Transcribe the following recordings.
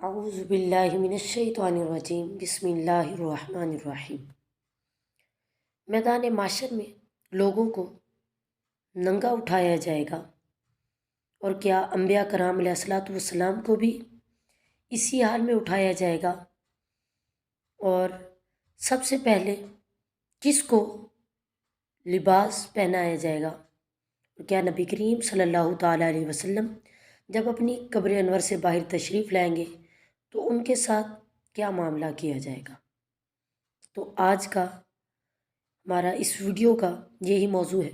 اعوذ باللہ من الشیطان الرجیم بسم اللہ الرحمن الرحیم۔ میدان معاشر میں لوگوں کو ننگا اٹھایا جائے گا، اور کیا انبیاء کرام علیہ الصلوۃ والسلام کو بھی اسی حال میں اٹھایا جائے گا؟ اور سب سے پہلے کس کو لباس پہنایا جائے گا؟ کیا نبی کریم صلی اللہ تعالیٰ علیہ وسلم جب اپنی قبر انور سے باہر تشریف لائیں گے تو ان کے ساتھ کیا معاملہ کیا جائے گا؟ تو آج کا ہمارا اس ویڈیو کا یہی موضوع ہے۔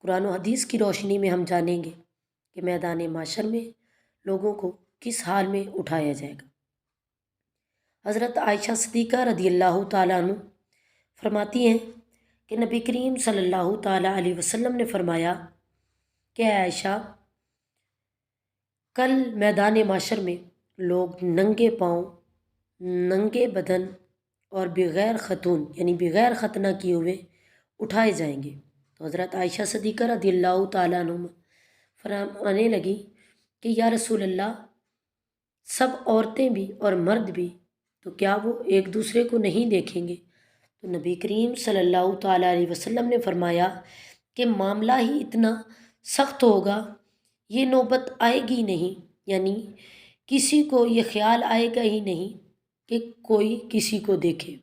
قرآن و حدیث کی روشنی میں ہم جانیں گے کہ میدان معاشر میں لوگوں کو کس حال میں اٹھایا جائے گا۔ حضرت عائشہ صدیقہ رضی اللہ تعالیٰ عنہ فرماتی ہیں کہ نبی کریم صلی اللہ تعالیٰ علیہ وسلم نے فرمایا کہ اے عائشہ، کل میدان معاشر میں لوگ ننگے پاؤں، ننگے بدن اور بغیر ختون یعنی بغیر ختنہ کیے ہوئے اٹھائے جائیں گے۔ تو حضرت عائشہ صدیقہ رضی اللہ تعالیٰ عنہ فرمانے لگی کہ یا رسول اللہ، سب عورتیں بھی اور مرد بھی، تو کیا وہ ایک دوسرے کو نہیں دیکھیں گے؟ تو نبی کریم صلی اللہ تعالیٰ علیہ وسلم نے فرمایا کہ معاملہ ہی اتنا سخت ہوگا، یہ نوبت آئے گی نہیں، یعنی کسی کو یہ خیال آئے گا ہی نہیں کہ کوئی کسی کو دیکھے۔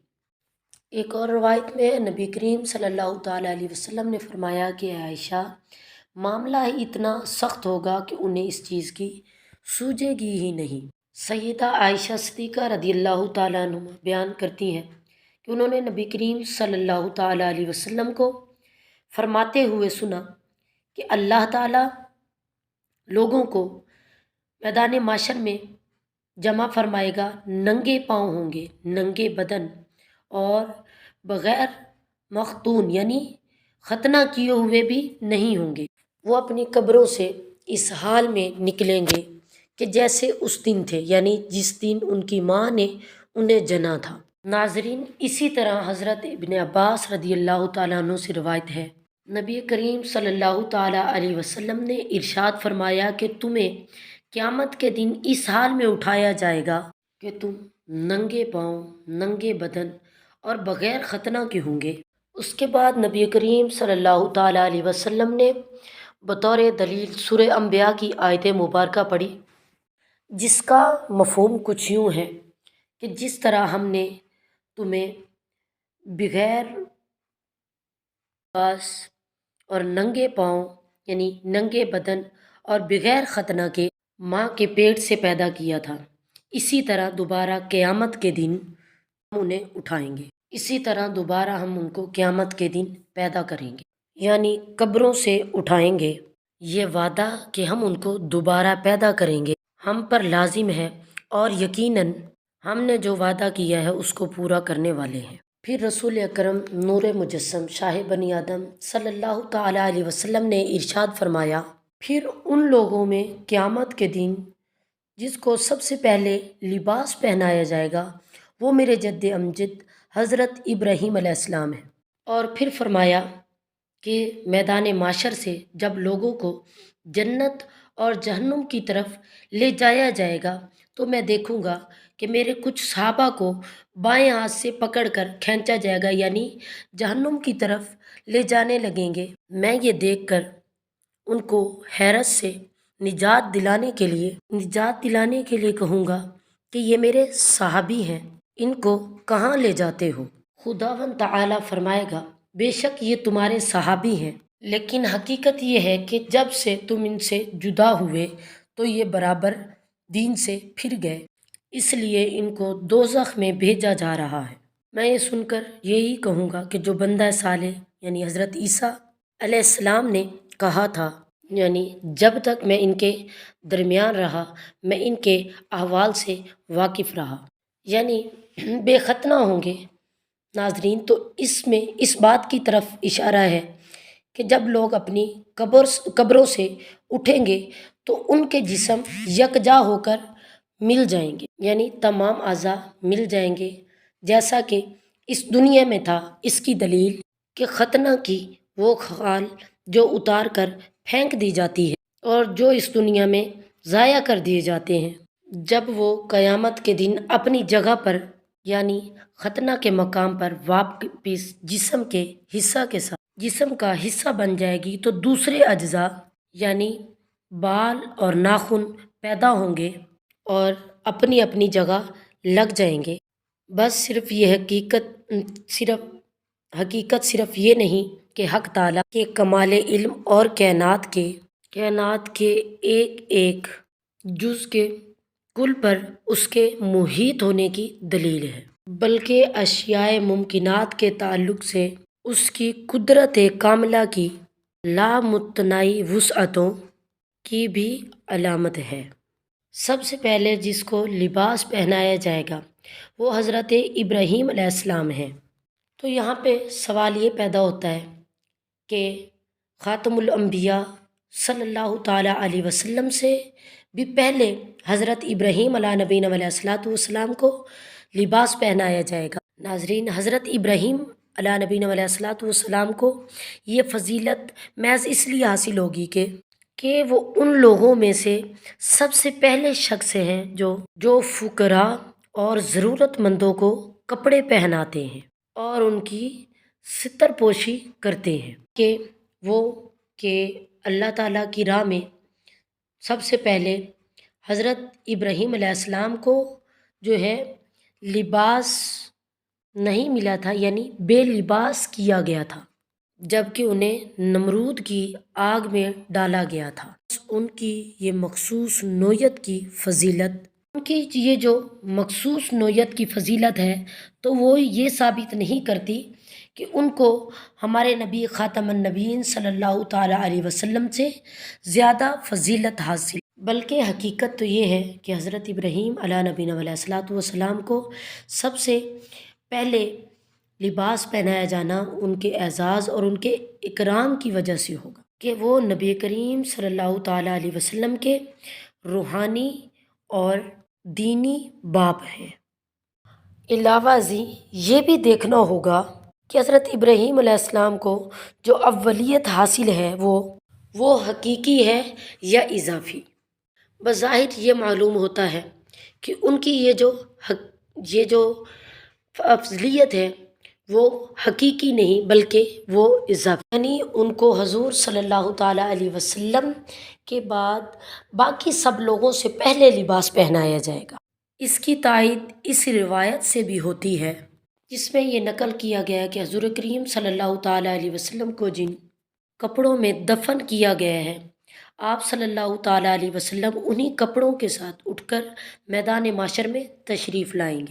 ایک اور روایت میں نبی کریم صلی اللہ تعالیٰ علیہ وسلم نے فرمایا کہ اے عائشہ، معاملہ ہی اتنا سخت ہوگا کہ انہیں اس چیز کی سوجے گی ہی نہیں۔ سیدہ عائشہ صدیقہ رضی اللہ تعالیٰ عنہ بیان کرتی ہیں کہ انہوں نے نبی کریم صلی اللہ تعالیٰ علیہ وسلم کو فرماتے ہوئے سنا کہ اللہ تعالیٰ لوگوں کو میدان معاشر میں جمع فرمائے گا، ننگے پاؤں ہوں گے، ننگے بدن اور بغیر مختون یعنی ختنہ کیے ہوئے بھی نہیں ہوں گے۔ وہ اپنی قبروں سے اس حال میں نکلیں گے کہ جیسے اس دن تھے، یعنی جس دن ان کی ماں نے انہیں جنا تھا۔ ناظرین، اسی طرح حضرت ابن عباس رضی اللہ تعالیٰ عنہ سے روایت ہے، نبی کریم صلی اللہ تعالیٰ علیہ وسلم نے ارشاد فرمایا کہ تمہیں قیامت کے دن اس حال میں اٹھایا جائے گا کہ تم ننگے پاؤں، ننگے بدن اور بغیر ختنہ کے ہوں گے۔ اس کے بعد نبی کریم صلی اللہ تعالیٰ علیہ وسلم نے بطور دلیل سورہ انبیاء کی آیت مبارکہ پڑھی، جس کا مفہوم کچھ یوں ہے کہ جس طرح ہم نے تمہیں بغیر لباس اور ننگے پاؤں یعنی ننگے بدن اور بغیر ختنہ کے ماں کے پیٹ سے پیدا کیا تھا، اسی طرح دوبارہ قیامت کے دن ہم انہیں اٹھائیں گے، اسی طرح دوبارہ ہم ان کو قیامت کے دن پیدا کریں گے، یعنی قبروں سے اٹھائیں گے۔ یہ وعدہ کہ ہم ان کو دوبارہ پیدا کریں گے ہم پر لازم ہے، اور یقیناً ہم نے جو وعدہ کیا ہے اس کو پورا کرنے والے ہیں۔ پھر رسول اکرم نور مجسم شاہ بنی آدم صلی اللہ تعالیٰ علیہ وسلم نے ارشاد فرمایا، پھر ان لوگوں میں قیامت کے دن جس کو سب سے پہلے لباس پہنایا جائے گا وہ میرے جد امجد حضرت ابراہیم علیہ السلام ہیں۔ اور پھر فرمایا کہ میدان معاشر سے جب لوگوں کو جنت اور جہنم کی طرف لے جایا جائے گا تو میں دیکھوں گا کہ میرے کچھ صحابہ کو بائیں ہاتھ سے پکڑ کر کھینچا جائے گا، یعنی جہنم کی طرف لے جانے لگیں گے۔ میں یہ دیکھ کر ان کو حیرت سے نجات دلانے کے لیے کہوں گا کہ یہ میرے صحابی ہیں، ان کو کہاں لے جاتے ہو؟ خداوند تعالیٰ فرمائے گا، بے شک یہ تمہارے صحابی ہیں، لیکن حقیقت یہ ہے کہ جب سے تم ان سے جدا ہوئے تو یہ برابر دین سے پھر گئے، اس لیے ان کو دوزخ میں بھیجا جا رہا ہے۔ میں یہ سن کر یہی کہوں گا کہ جو بندہ صالح یعنی حضرت عیسیٰ علیہ السلام نے کہا تھا، یعنی جب تک میں ان کے درمیان رہا میں ان کے احوال سے واقف رہا، یعنی بے ختنہ ہوں گے۔ ناظرین، تو اس میں اس بات کی طرف اشارہ ہے کہ جب لوگ اپنی قبروں سے اٹھیں گے تو ان کے جسم یکجا ہو کر مل جائیں گے، یعنی تمام اعضاء مل جائیں گے جیسا کہ اس دنیا میں تھا۔ اس کی دلیل کہ ختنہ کی وہ خال جو اتار کر پھینک دی جاتی ہے اور جو اس دنیا میں ضائع کر دیے جاتے ہیں، جب وہ قیامت کے دن اپنی جگہ پر یعنی ختنہ کے مقام پر واپس جسم کے حصہ کے ساتھ جسم کا حصہ بن جائے گی تو دوسرے اجزاء یعنی بال اور ناخن پیدا ہوں گے اور اپنی اپنی جگہ لگ جائیں گے۔ بس حقیقت صرف یہ نہیں کہ حق تعالیٰ کے کمال علم اور کائنات کے ایک ایک جز کے کل پر اس کے محیط ہونے کی دلیل ہے، بلکہ اشیاء ممکنات کے تعلق سے اس کی قدرت کاملہ کی لامتناہی وسعتوں کی بھی علامت ہے۔ سب سے پہلے جس کو لباس پہنایا جائے گا وہ حضرت ابراہیم علیہ السلام ہے۔ تو یہاں پہ سوال یہ پیدا ہوتا ہے کہ خاتم الانبیاء صلی اللہ تعالیٰ علیہ وسلم سے بھی پہلے حضرت ابراہیم علیہ نبینا علیہ الصلوۃ والسلام کو لباس پہنایا جائے گا۔ ناظرین، حضرت ابراہیم علیہ نبینا علیہ الصلوۃ والسلام کو یہ فضیلت محض اس لیے حاصل ہوگی کہ وہ ان لوگوں میں سے سب سے پہلے شخص ہیں جو فقراء اور ضرورت مندوں کو کپڑے پہناتے ہیں اور ان کی ستر پوشی کرتے ہیں کہ اللہ تعالیٰ کی راہ میں سب سے پہلے حضرت ابراہیم علیہ السلام کو جو ہے لباس نہیں ملا تھا، یعنی بے لباس کیا گیا تھا، جبکہ انہیں نمرود کی آگ میں ڈالا گیا تھا۔ ان کی یہ مخصوص نوعیت کی فضیلت ہے تو وہ یہ ثابت نہیں کرتی کہ ان کو ہمارے نبی خاتم النبیین صلی اللہ تعالیٰ علیہ وسلم سے زیادہ فضیلت حاصل، بلکہ حقیقت تو یہ ہے کہ حضرت ابراہیم علیہ نبینا علیہ الصلوۃ والسلام کو سب سے پہلے لباس پہنایا جانا ان کے اعزاز اور ان کے اکرام کی وجہ سے ہوگا کہ وہ نبی کریم صلی اللہ تعالیٰ علیہ وسلم کے روحانی اور دینی باپ ہیں۔ علاوہ ازیں یہ بھی دیکھنا ہوگا کہ حضرت ابراہیم علیہ السلام کو جو اولیت حاصل ہے وہ حقیقی ہے یا اضافی۔ بظاہر یہ معلوم ہوتا ہے کہ ان کی یہ جو افضلیت ہے وہ حقیقی نہیں بلکہ وہ اضافی، یعنی ان کو حضور صلی اللہ تعالیٰ علیہ وسلم کے بعد باقی سب لوگوں سے پہلے لباس پہنایا جائے گا۔ اس کی تائید اس روایت سے بھی ہوتی ہے جس میں یہ نقل کیا گیا کہ حضور کریم صلی اللہ تعالیٰ علیہ وسلم کو جن کپڑوں میں دفن کیا گیا ہے آپ صلی اللہ تعالیٰ علیہ وسلم انہی کپڑوں کے ساتھ اٹھ کر میدان محشر میں تشریف لائیں گے۔